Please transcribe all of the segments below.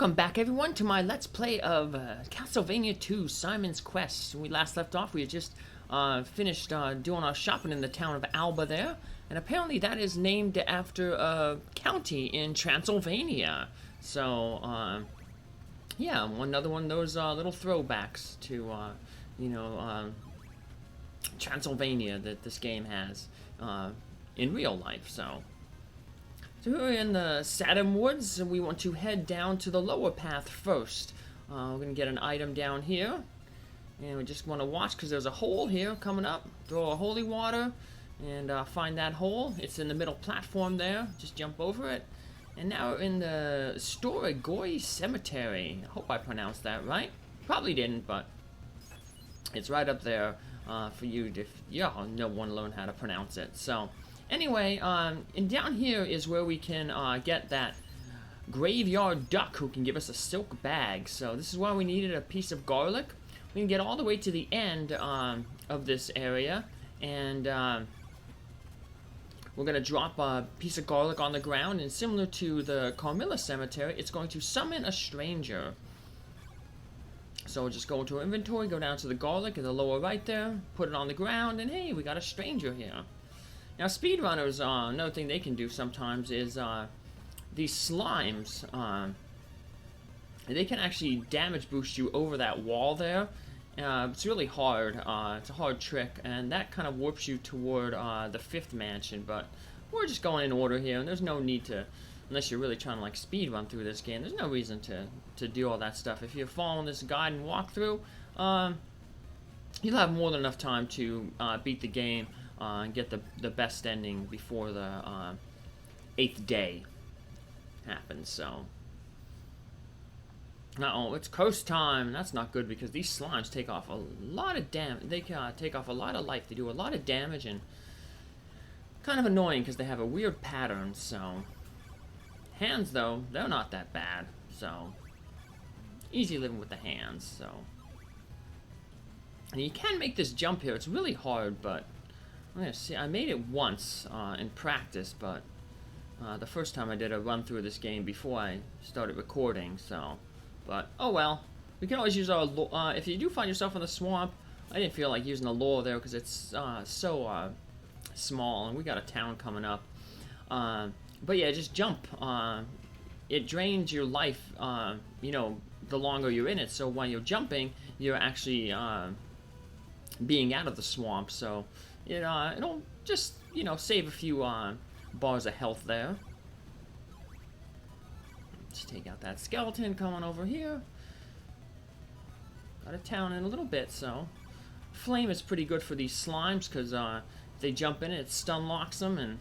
Welcome back, everyone, to my Let's Play of Castlevania II, Simon's Quest. When we last left off, we had just finished doing our shopping in the town of Alba there, and apparently that is named after a county in Transylvania. So, yeah, another one of those little throwbacks to, Transylvania that this game has in real life, so... So here we're in the Saturn Woods, and we want to head down to the lower path first. We're going to get an item down here, and we just want to watch because there's a hole here coming up. Throw a holy water, and find that hole. It's in the middle platform there. Just jump over it. And now we're in the Storagoi Cemetery. I hope I pronounced that right. Probably didn't, but it's right up there for you if you want to learn how to pronounce it. So... Anyway, and down here is where we can get that graveyard duck who can give us a silk bag. So this is why we needed a piece of garlic. We can get all the way to the end of this area, and we're going to drop a piece of garlic on the ground, and similar to the Carmilla Cemetery, it's going to summon a stranger. So we'll just go into our inventory, go down to the garlic in the lower right there, put it on the ground, and hey, we got a stranger here. Now, speedrunners, another thing they can do sometimes is these slimes, they can actually damage boost you over that wall there. It's really hard. It's a hard trick, and that kind of warps you toward the 5th mansion. But we're just going in order here, and there's no need to, unless you're really trying to like speedrun through this game, there's no reason to do all that stuff. If you're following this guide and walkthrough, you'll have more than enough time to beat the game. And get the best ending before the 8th day happens, so... Uh-oh, it's coast time! That's not good because these slimes take off a lot of damage. They take off a lot of life. They do a lot of damage and... kind of annoying because they have a weird pattern, so... Hands, though, they're not that bad, so... Easy living with the hands, so... And you can make this jump here. It's really hard, but... See, I made it once in practice, but the first time I did a run through this game before I started recording, so... But, oh well. We can always use our... if you do find yourself in the swamp, I didn't feel like using the lure there because it's so small, and we got a town coming up. But yeah, just jump. It drains your life, the longer you're in it, so while you're jumping, you're actually being out of the swamp, so... it'll just, save a few bars of health there. Just take out that skeleton coming over here. Got a town in a little bit, so... Flame is pretty good for these slimes, because if they jump in it stun locks them, and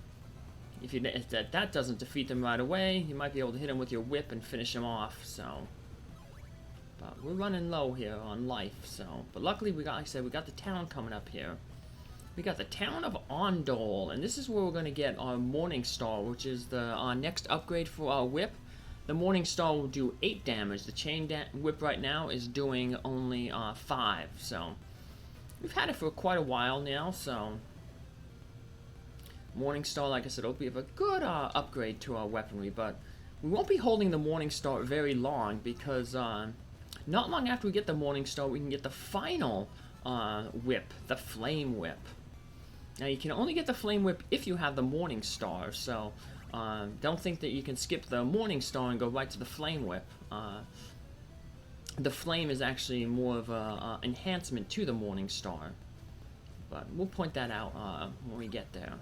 if that doesn't defeat them right away, you might be able to hit them with your whip and finish them off, so... But we're running low here on life, so... But luckily, like I said, we got the town coming up here. We got the town of Ondol, and this is where we're going to get our Morning Star, which is the next upgrade for our whip. The Morning Star will do 8 damage. The chain whip right now is doing only 5, so we've had it for quite a while now, so Morning Star, like I said, will be a good upgrade to our weaponry, but we won't be holding the Morning Star very long because not long after we get the Morning Star, we can get the final whip, the Flame Whip. Now, you can only get the Flame Whip if you have the Morning Star, so don't think that you can skip the Morning Star and go right to the Flame Whip. The Flame is actually more of an enhancement to the Morning Star, but we'll point that out when we get there.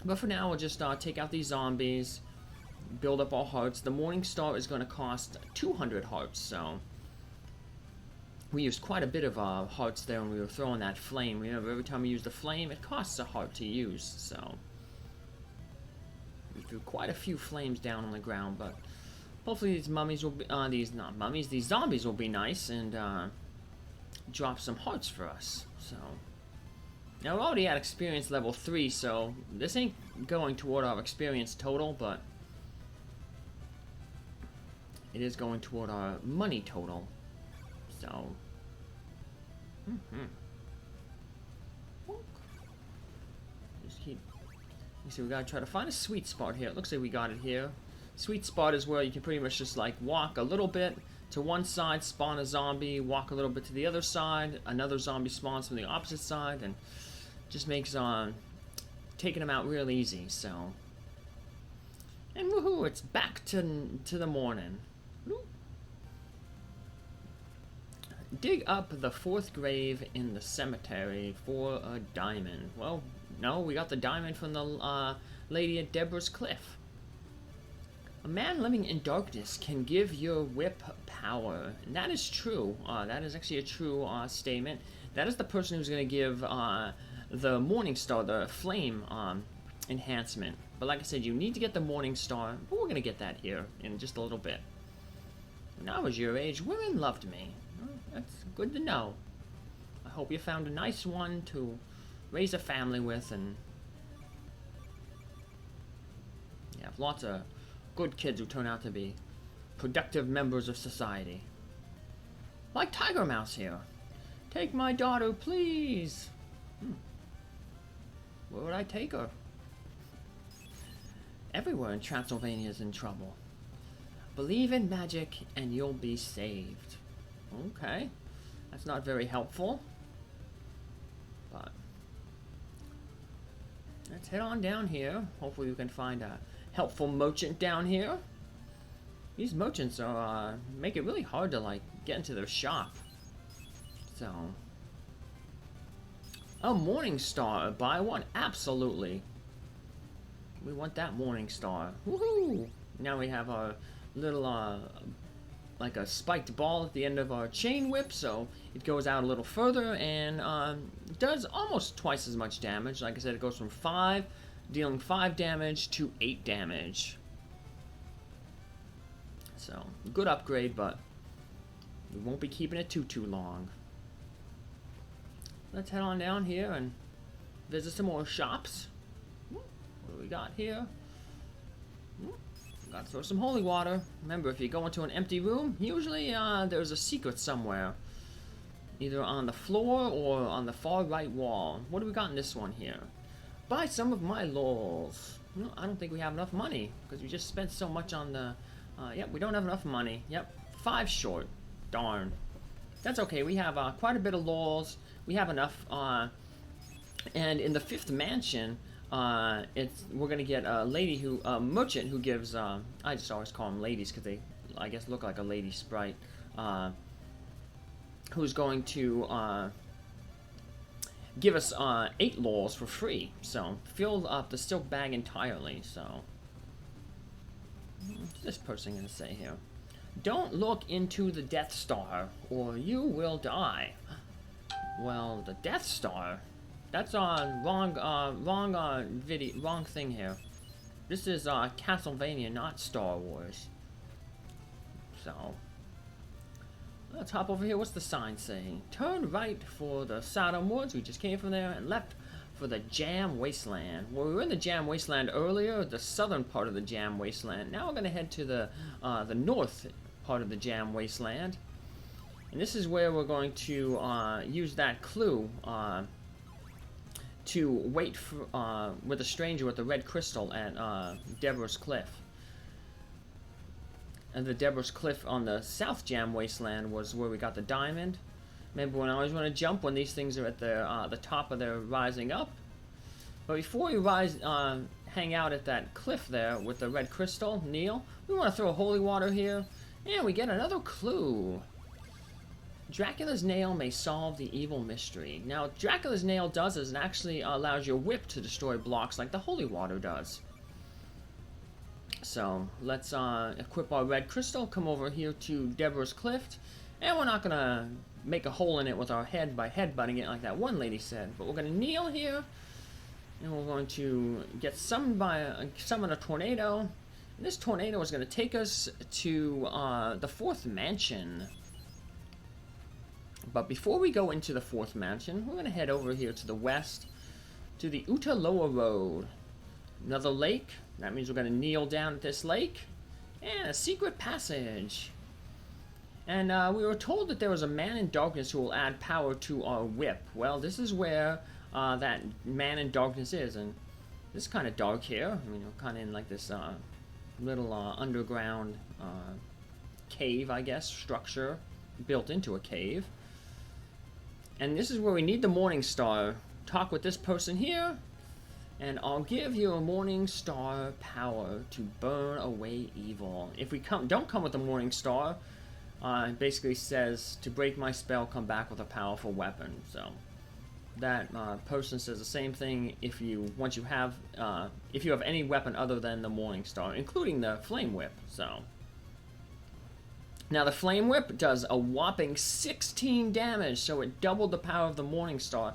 But for now, we'll just take out these zombies, build up our hearts. The Morning Star is going to cost 200 hearts, so... We used quite a bit of hearts there when we were throwing that flame. Remember, every time we use the flame, it costs a heart to use, so... We threw quite a few flames down on the ground, but... Hopefully these mummies will be... these zombies will be nice and, drop some hearts for us, so... Now, we're already at experience level 3, so... This ain't going toward our experience total, but... It is going toward our money total. So, just keep. So we gotta try to find a sweet spot here. It looks like we got it here. Sweet spot is where you can pretty much just like walk a little bit to one side, spawn a zombie, walk a little bit to the other side, another zombie spawns from the opposite side, and just makes taking them out real easy. So, and woohoo, it's back to the morning. Woo. Dig up the 4th grave in the cemetery for a diamond. Well, no, we got the diamond from the lady at Deborah's Cliff. A man living in darkness can give your whip power. And that is true. That is actually a true statement. That is the person who's going to give the Morning Star, the flame enhancement. But like I said, you need to get the Morning Star. But we're going to get that here in just a little bit. When I was your age, women loved me. Well, that's good to know. I hope you found a nice one to raise a family with, and you have lots of good kids who turn out to be productive members of society. Like Tiger Mouse here. Take my daughter, please. Where would I take her? Everywhere in Transylvania is in trouble. Believe in magic and you'll be saved. Okay. That's not very helpful. But let's head on down here. Hopefully we can find a helpful merchant down here. These merchants are make it really hard to like get into their shop. So, a Morning Star, buy one, absolutely. We want that Morning Star. Woohoo! Now we have our little like a spiked ball at the end of our chain whip, so it goes out a little further and does almost twice as much damage. Like I said, it goes from 5, dealing 5 damage to 8 damage. So, good upgrade, but we won't be keeping it too long. Let's head on down here and visit some more shops. What do we got here? Got to throw some holy water. Remember, if you go into an empty room, usually there's a secret somewhere. Either on the floor or on the far right wall. What do we got in this one here? Buy some of my lols. No, I don't think we have enough money, because we just spent so much on the... yep, we don't have enough money. Yep, 5 short. Darn. That's okay, we have quite a bit of lols. We have enough. And in the 5th mansion... we're gonna get a lady who, merchant who gives, I just always call them ladies because they, I guess, look like a lady sprite, who's going to, give us, 8 lols for free, so, fill up the silk bag entirely, so, what's this person gonna say here? Don't look into the Death Star, or you will die. Well, the Death Star... That's wrong thing here. This is Castlevania, not Star Wars. So let's hop over here. What's the sign saying? Turn right for the Sodom Woods. We just came from there, and left for the Jam Wasteland. Well, we were in the Jam Wasteland earlier, the southern part of the Jam Wasteland. Now we're gonna head to the north part of the Jam Wasteland, and this is where we're going to use that clue. To wait for, with a stranger with the red crystal at Deborah's Cliff. And the Deborah's Cliff on the South Jam Wasteland was where we got the diamond. Remember when I always want to jump when these things are at the top of their rising up? But before we hang out at that cliff there with the red crystal, kneel, we want to throw holy water here, and we get another clue. Dracula's nail may solve the evil mystery. Now, what Dracula's nail does is it actually allows your whip to destroy blocks like the holy water does. So, let's equip our red crystal, come over here to Deborah's Cliff, and we're not going to make a hole in it with our head by headbutting it like that one lady said, but we're going to kneel here, and we're going to get summoned summon a tornado, and this tornado is going to take us to the 4th mansion. But before we go into the 4th mansion, we're going to head over here to the west, to the Utaloa Road. Another lake. That means we're going to kneel down at this lake. And a secret passage. And we were told that there was a man in darkness who will add power to our whip. Well, this is where that man in darkness is. And this is kind of dark here. I mean, we're kind of in like this little underground cave, I guess, structure built into a cave. And this is where we need the Morning Star. Talk with this person here, and I'll give you a Morning Star power to burn away evil. If we don't come with the Morning Star, it basically says to break my spell, come back with a powerful weapon. So that person says the same thing if you have any weapon other than the Morning Star, including the Flame Whip. So now the Flame Whip does a whopping 16 damage, so it doubled the power of the Morning Star.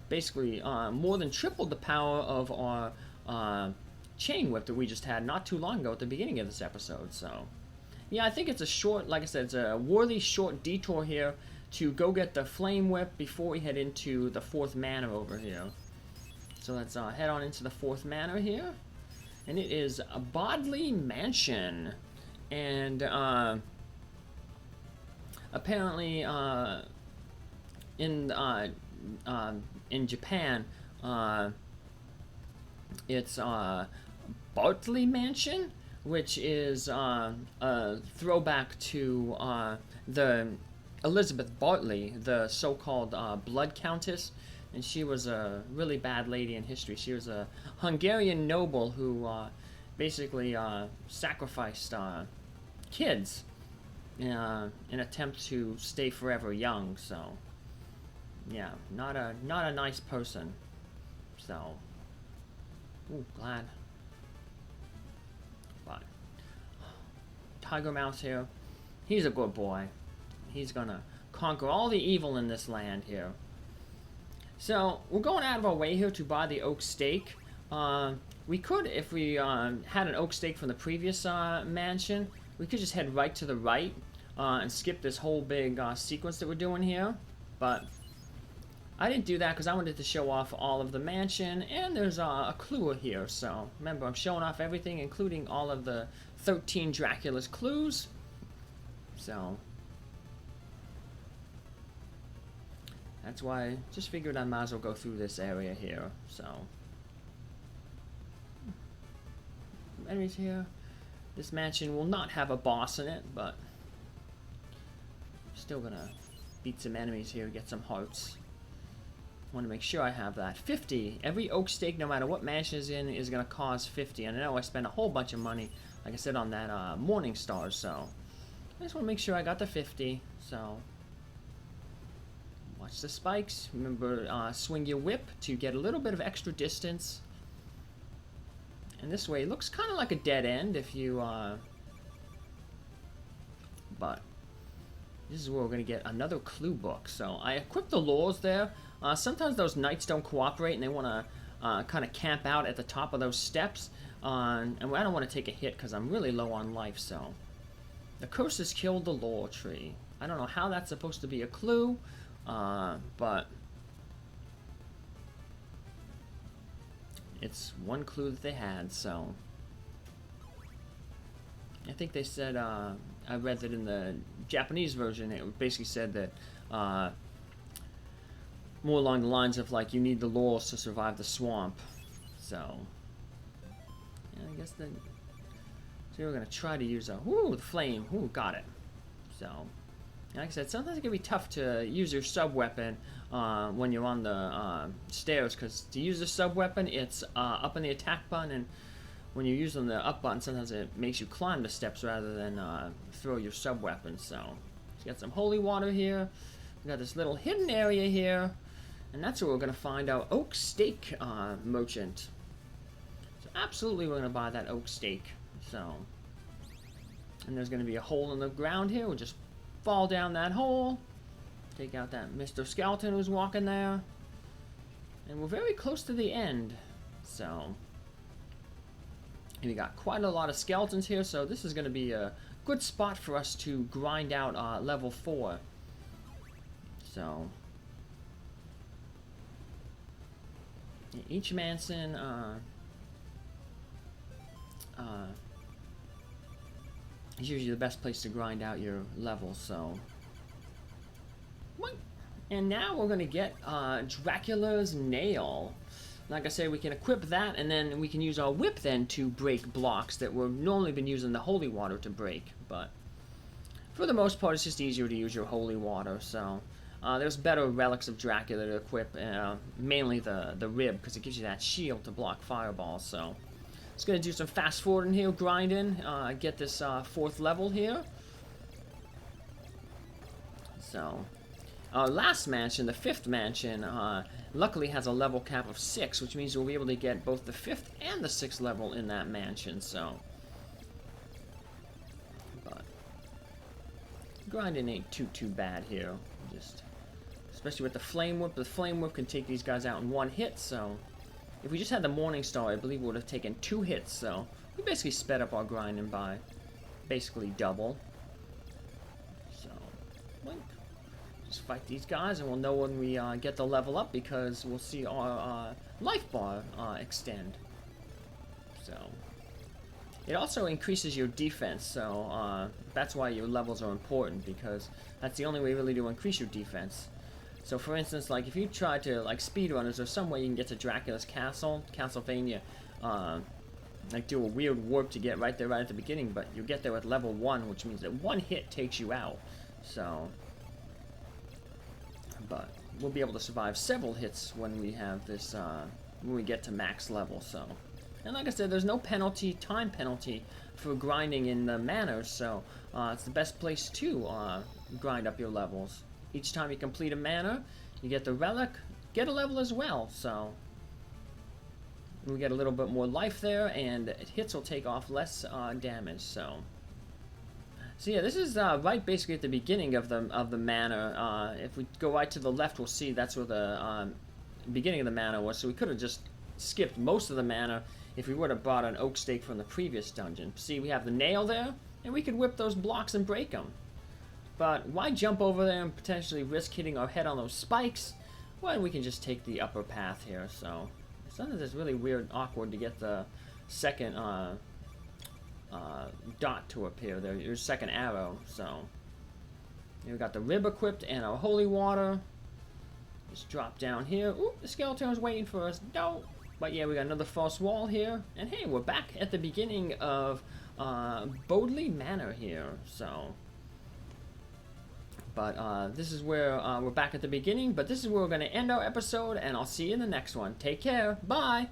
Basically, more than tripled the power of our Chain Whip that we just had not too long ago at the beginning of this episode. So yeah, I think it's a short, like I said, it's a worthy short detour here to go get the Flame Whip before we head into the 4th manor over here. So let's head on into the 4th manor here. And it is a Bodley Mansion. And apparently in Japan, it's Bartley Mansion, which is a throwback to the Elizabeth Bartley, the so-called Blood Countess, and she was a really bad lady in history. She was a Hungarian noble who basically sacrificed kids in an attempt to stay forever young. So yeah, not a nice person. So, ooh, glad. But Tiger Mouse here, he's a good boy. He's gonna conquer all the evil in this land here. So we're going out of our way here to buy the oak stake. We could, if we had an oak stake from the previous mansion, we could just head right to the right and skip this whole big sequence that we're doing here. But I didn't do that because I wanted to show off all of the mansion, and there's a clue here. So remember, I'm showing off everything, including all of the 13 Dracula's clues. So that's why I just figured I might as well go through this area here. So enemies here. This mansion will not have a boss in it, but still gonna beat some enemies here, get some hearts. Want to make sure I have that. 50. Every oak stake, no matter what mansion is in, is gonna cost 50. And I know I spent a whole bunch of money, like I said, on that Morning Star. So I just want to make sure I got the 50. So watch the spikes. Remember, swing your whip to get a little bit of extra distance. And this way, it looks kind of like a dead end if you, but this is where we're going to get another clue book. So I equipped the lures there. Sometimes those knights don't cooperate and they want to kind of camp out at the top of those steps. And I don't want to take a hit because I'm really low on life. So the curse has killed the lore tree. I don't know how that's supposed to be a clue, but it's one clue that they had. So I think they said, I read that in the Japanese version, it basically said that more along the lines of like, you need the laurels to survive the swamp. So yeah, I guess then, so we're gonna try to use a, ooh, the flame, ooh, got it. So like I said, sometimes it can be tough to use your sub-weapon when you're on the stairs, because to use the sub-weapon, it's up in the attack button, and when you're using the up button, sometimes it makes you climb the steps rather than throw your sub-weapon. So we got some holy water here. We got this little hidden area here, and that's where we're going to find our oak stake merchant. So absolutely we're going to buy that oak stake. So, and there's going to be a hole in the ground here. We'll just fall down that hole, take out that Mr. Skeleton who's walking there, and we're very close to the end. So, and we got quite a lot of skeletons here, so this is going to be a good spot for us to grind out level 4. So each mansion is usually the best place to grind out your levels. So, and now we're gonna get Dracula's nail. like I said, we can equip that, and then we can use our whip then to break blocks that we've normally been using the holy water to break. But for the most part, it's just easier to use your holy water. So there's better relics of Dracula to equip, mainly the rib, because it gives you that shield to block fireballs. So it's going to do some fast forwarding here, grinding, get this 4th level here. So our last mansion, the 5th mansion, luckily has a level cap of 6, which means we'll be able to get both the 5th and the 6th level in that mansion. So, but grinding ain't too bad here. Just, especially with the flame whip. The flame whip can take these guys out in 1 hit. So, if we just had the Morning Star, I believe we would have taken 2 hits. So, we basically sped up our grinding by basically double. So, blink. Just fight these guys, and we'll know when we get the level up, because we'll see our life bar extend. So it also increases your defense, so that's why your levels are important, because that's the only way really to increase your defense. So for instance, like if you try to like speedrunners, there's some way you can get to Dracula's castle, Castlevania, like do a weird warp to get right there right at the beginning, but you get there at level 1, which means that 1 hit takes you out. So but we'll be able to survive several hits when we have this, when we get to max level. So, and like I said, there's no penalty, time penalty for grinding in the manors, so it's the best place to grind up your levels. Each time you complete a manor, you get the relic, get a level as well. So we get a little bit more life there, and hits will take off less damage. So yeah, this is right basically at the beginning of the manor. If we go right to the left, we'll see that's where the beginning of the manor was. So we could have just skipped most of the manor if we would have bought an oak stake from the previous dungeon. See, we have the nail there, and we could whip those blocks and break them. But why jump over there and potentially risk hitting our head on those spikes when we can just take the upper path here? So sometimes it's really weird, awkward to get the second dot to appear there, your second arrow. So we've got the rib equipped and our holy water. Just drop down here. Ooh, the skeleton's waiting for us. No, but yeah, we got another false wall here, and hey, we're back at the beginning of Bodley Manor here. So, but this is where we're back at the beginning. But this is where we're going to end our episode, and I'll see you in the next one. Take care. Bye.